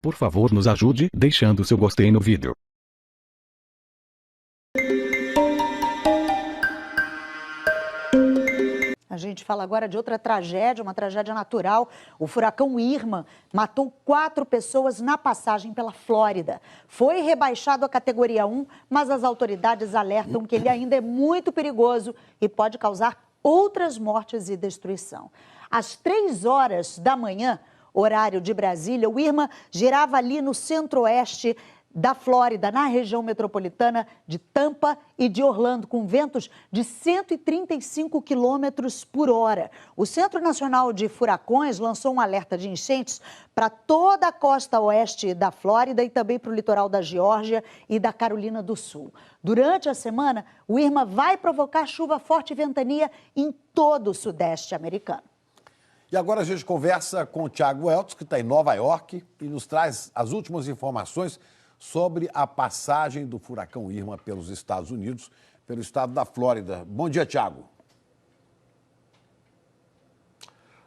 Por favor, nos ajude deixando seu gostei no vídeo. A gente fala agora de outra tragédia, uma tragédia natural. O furacão Irma matou 4 pessoas na passagem pela Flórida. Foi rebaixado à categoria 1, mas as autoridades alertam que ele ainda é muito perigoso e pode causar outras mortes e destruição. Às 3 horas da manhã, horário de Brasília, o Irma girava ali no centro-oeste da Flórida, na região metropolitana de Tampa e de Orlando, com ventos de 135 quilômetros por hora. O Centro Nacional de Furacões lançou um alerta de enchentes para toda a costa oeste da Flórida e também para o litoral da Geórgia e da Carolina do Sul. Durante a semana, o Irma vai provocar chuva forte e ventania em todo o sudeste americano. E agora a gente conversa com o Thiago Eltz, que está em Nova York, e nos traz as últimas informações sobre a passagem do furacão Irma pelos Estados Unidos, pelo estado da Flórida. Bom dia, Thiago.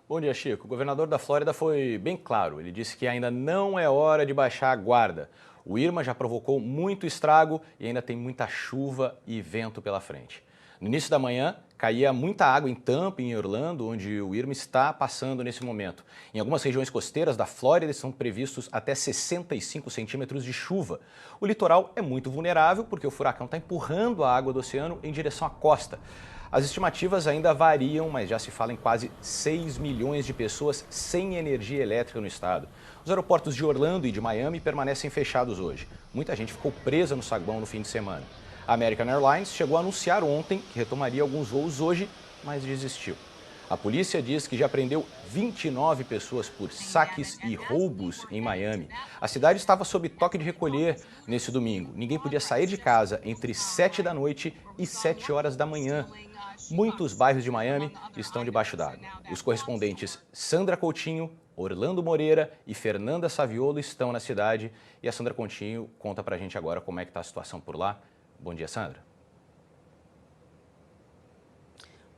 Bom dia, Chico. O governador da Flórida foi bem claro. Ele disse que ainda não é hora de baixar a guarda. O Irma já provocou muito estrago e ainda tem muita chuva e vento pela frente. No início da manhã, caía muita água em Tampa e em Orlando, onde o Irma está passando nesse momento. Em algumas regiões costeiras da Flórida são previstos até 65 centímetros de chuva. O litoral é muito vulnerável porque o furacão está empurrando a água do oceano em direção à costa. As estimativas ainda variam, mas já se fala em quase 6 milhões de pessoas sem energia elétrica no estado. Os aeroportos de Orlando e de Miami permanecem fechados hoje. Muita gente ficou presa no saguão no fim de semana. A American Airlines chegou a anunciar ontem que retomaria alguns voos hoje, mas desistiu. A polícia diz que já prendeu 29 pessoas por saques e roubos em Miami. A cidade estava sob toque de recolher nesse domingo. Ninguém podia sair de casa entre 7 da noite e 7 horas da manhã. Muitos bairros de Miami estão debaixo d'água. Os correspondentes Sandra Coutinho, Orlando Moreira e Fernanda Saviolo estão na cidade. E a Sandra Coutinho conta pra gente agora como é que está a situação por lá. Bom dia, Sandra.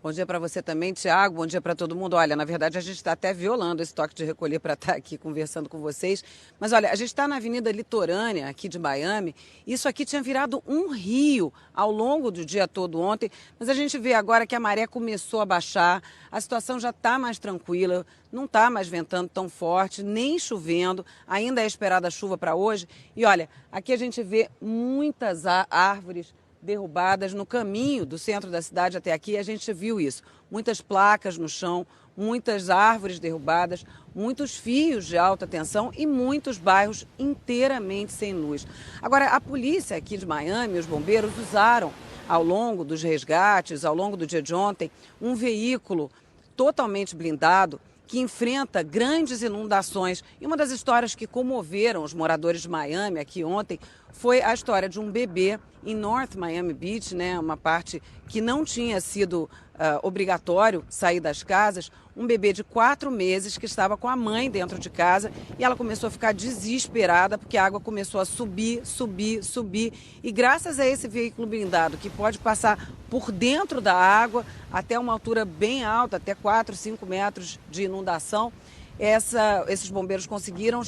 Bom dia para você também, Tiago. Bom dia para todo mundo. Olha, na verdade, a gente está até violando esse toque de recolher para estar aqui conversando com vocês. Mas olha, a gente está na Avenida Litorânea, aqui de Miami. Isso aqui tinha virado um rio ao longo do dia todo ontem. Mas a gente vê agora que a maré começou a baixar. A situação já está mais tranquila. Não está mais ventando tão forte, nem chovendo. Ainda é esperada chuva para hoje. E olha, aqui a gente vê muitas árvores derrubadas no caminho do centro da cidade até aqui. A gente viu isso. Muitas placas no chão, muitas árvores derrubadas, muitos fios de alta tensão e muitos bairros inteiramente sem luz. Agora, a polícia aqui de Miami, os bombeiros, usaram ao longo dos resgates, ao longo do dia de ontem, um veículo totalmente blindado que enfrenta grandes inundações. E uma das histórias que comoveram os moradores de Miami aqui ontem foi a história de um bebê em North Miami Beach, né, uma parte que não tinha sido obrigatório sair das casas, um bebê de 4 meses que estava com a mãe dentro de casa e ela começou a ficar desesperada porque a água começou a subir e graças a esse veículo blindado que pode passar por dentro da água até uma altura bem alta, até 4, 5 metros de inundação, esses bombeiros conseguiram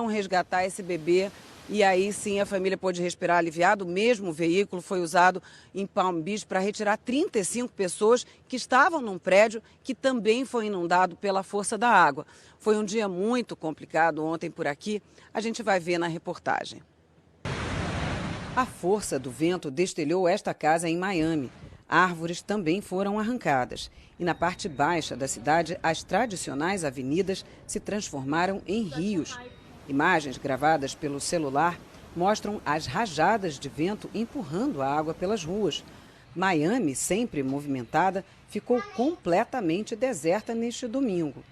resgatar esse bebê. E aí sim a família pôde respirar aliviado. O mesmo veículo foi usado em Palm Beach para retirar 35 pessoas que estavam num prédio que também foi inundado pela força da água. Foi um dia muito complicado ontem por aqui. A gente vai ver na reportagem. A força do vento destelhou esta casa em Miami. Árvores também foram arrancadas. E na parte baixa da cidade, as tradicionais avenidas se transformaram em rios. Imagens gravadas pelo celular mostram as rajadas de vento empurrando a água pelas ruas. Miami, sempre movimentada, ficou completamente deserta neste domingo.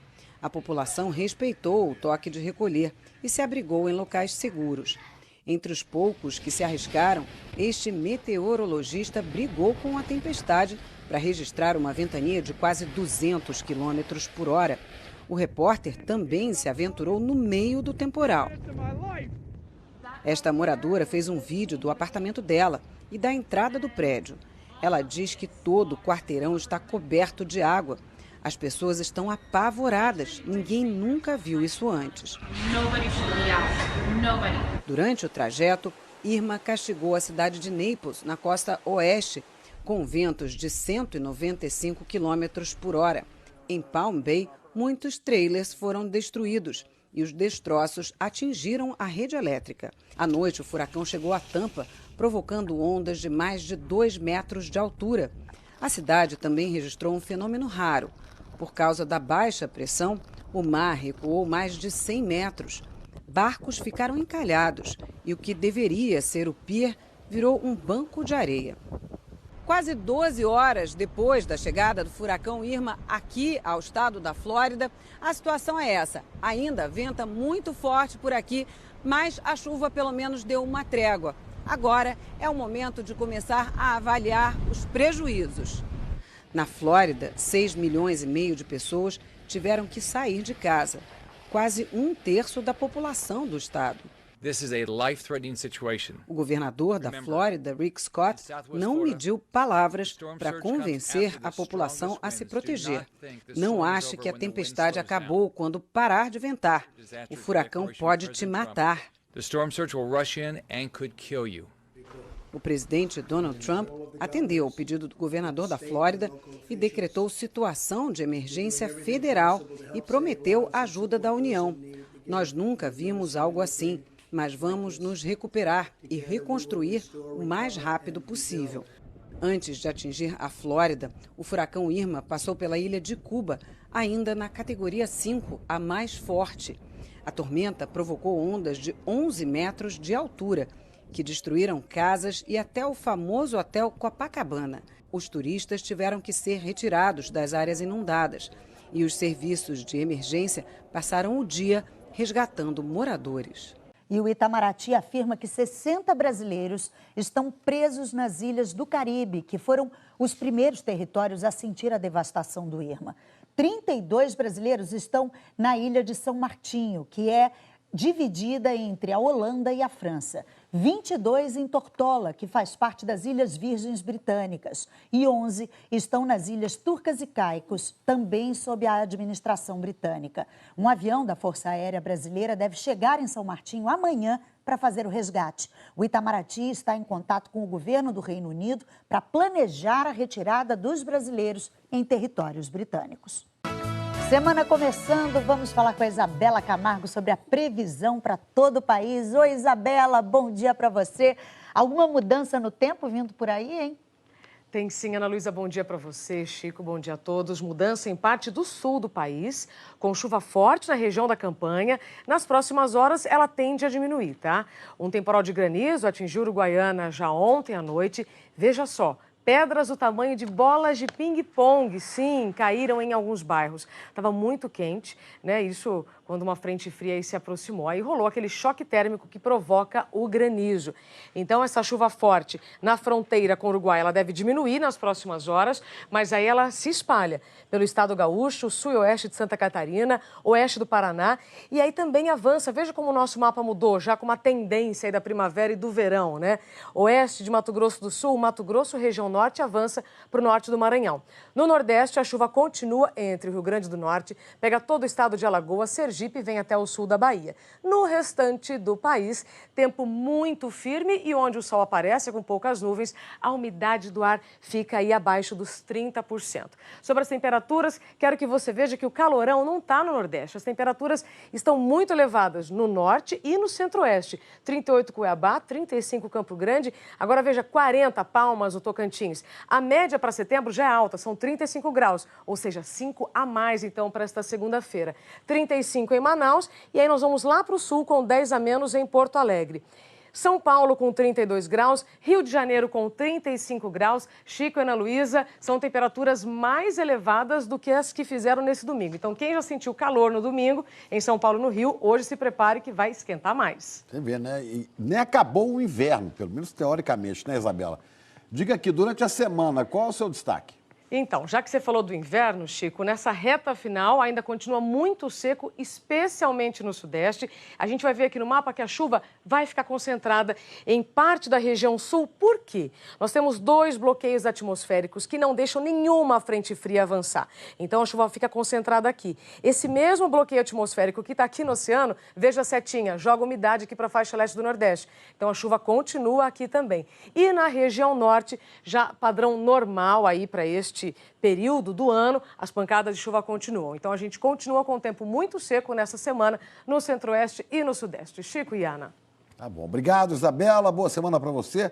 A população respeitou o toque de recolher e se abrigou em locais seguros. Entre os poucos que se arriscaram, este meteorologista brigou com a tempestade para registrar uma ventania de quase 200 quilômetros por hora. O repórter também se aventurou no meio do temporal. Esta moradora fez um vídeo do apartamento dela e da entrada do prédio. Ela diz que todo o quarteirão está coberto de água. As pessoas estão apavoradas. Ninguém nunca viu isso antes. Durante o trajeto, Irma castigou a cidade de Naples, na costa oeste, com ventos de 195 km por hora. Em Palm Bay, muitos trailers foram destruídos e os destroços atingiram a rede elétrica. À noite, o furacão chegou a Tampa, provocando ondas de mais de 2 metros de altura. A cidade também registrou um fenômeno raro. Por causa da baixa pressão, o mar recuou mais de 100 metros. Barcos ficaram encalhados e o que deveria ser o pier virou um banco de areia. Quase 12 horas depois da chegada do furacão Irma aqui ao estado da Flórida, a situação é essa. Ainda venta muito forte por aqui, mas a chuva pelo menos deu uma trégua. Agora é o momento de começar a avaliar os prejuízos. Na Flórida, 6,5 milhões de pessoas tiveram que sair de casa. Quase 1/3 da população do estado. O governador da Flórida, Rick Scott, não mediu palavras para convencer a população a se proteger. Não ache que a tempestade acabou quando parar de ventar. O furacão pode te matar. O presidente Donald Trump atendeu ao pedido do governador da Flórida e decretou situação de emergência federal e prometeu ajuda da União. Nós nunca vimos algo assim, mas vamos nos recuperar e reconstruir o mais rápido possível. Antes de atingir a Flórida, o furacão Irma passou pela ilha de Cuba, ainda na categoria 5, a mais forte. A tormenta provocou ondas de 11 metros de altura, que destruíram casas e até o famoso Hotel Copacabana. Os turistas tiveram que ser retirados das áreas inundadas e os serviços de emergência passaram o dia resgatando moradores. E o Itamaraty afirma que 60 brasileiros estão presos nas ilhas do Caribe, que foram os primeiros territórios a sentir a devastação do Irma. 32 brasileiros estão na ilha de São Martinho, que é dividida entre a Holanda e a França. 22 em Tortola, que faz parte das Ilhas Virgens Britânicas. E 11 estão nas Ilhas Turcas e Caicos, também sob a administração britânica. Um avião da Força Aérea Brasileira deve chegar em São Martinho amanhã para fazer o resgate. O Itamaraty está em contato com o governo do Reino Unido para planejar a retirada dos brasileiros em territórios britânicos. Semana começando, vamos falar com a Isabela Camargo sobre a previsão para todo o país. Oi, Isabela, bom dia para você. Alguma mudança no tempo vindo por aí, hein? Tem sim, Ana Luísa, bom dia para você, Chico, bom dia a todos. Mudança em parte do sul do país, com chuva forte na região da Campanha. Nas próximas horas, ela tende a diminuir, tá? Um temporal de granizo atingiu Uruguaiana já ontem à noite. Veja só. Pedras do tamanho de bolas de ping-pong, sim, caíram em alguns bairros. Estava muito quente, né? Isso quando uma frente fria aí se aproximou. Aí rolou aquele choque térmico que provoca o granizo. Então, essa chuva forte na fronteira com o Uruguai, ela deve diminuir nas próximas horas, mas aí ela se espalha pelo estado gaúcho, sul e oeste de Santa Catarina, oeste do Paraná, e aí também avança. Veja como o nosso mapa mudou, já com uma tendência aí da primavera e do verão, né? Oeste de Mato Grosso do Sul, Mato Grosso, região norte, avança para o norte do Maranhão. No nordeste, a chuva continua entre o Rio Grande do Norte, pega todo o estado de Alagoas, Sergipe e vem até o sul da Bahia. No restante do país, tempo muito firme e onde o sol aparece com poucas nuvens, a umidade do ar fica aí abaixo dos 30%. Sobre as temperaturas, quero que você veja que o calorão não está no Nordeste. As temperaturas estão muito elevadas no Norte e no Centro-Oeste. 38 Cuiabá, 35 Campo Grande, agora veja 40 Palmas, o Tocantins. A média para setembro já é alta, são 35 graus, ou seja, 5 a mais então para esta segunda-feira. 35 em Manaus e aí nós vamos lá para o sul com 10 a menos em Porto Alegre. São Paulo com 32 graus, Rio de Janeiro com 35 graus, Chico e Ana Luísa, são temperaturas mais elevadas do que as que fizeram nesse domingo. Então, quem já sentiu calor no domingo, em São Paulo e no Rio, hoje se prepare que vai esquentar mais. Você vê, né? E nem acabou o inverno, pelo menos teoricamente, né, Isabela? Diga aqui, durante a semana, qual é o seu destaque? Então, já que você falou do inverno, Chico, nessa reta final ainda continua muito seco, especialmente no sudeste. A gente vai ver aqui no mapa que a chuva vai ficar concentrada em parte da região sul. Por quê? Nós temos 2 bloqueios atmosféricos que não deixam nenhuma frente fria avançar. Então, a chuva fica concentrada aqui. Esse mesmo bloqueio atmosférico que está aqui no oceano, veja a setinha, joga umidade aqui para a faixa leste do Nordeste. Então, a chuva continua aqui também. E na região norte, já padrão normal aí para este período do ano, as pancadas de chuva continuam. Então, a gente continua com o tempo muito seco nessa semana no centro-oeste e no sudeste. Chico e Ana. Tá bom. Obrigado, Isabela. Boa semana para você.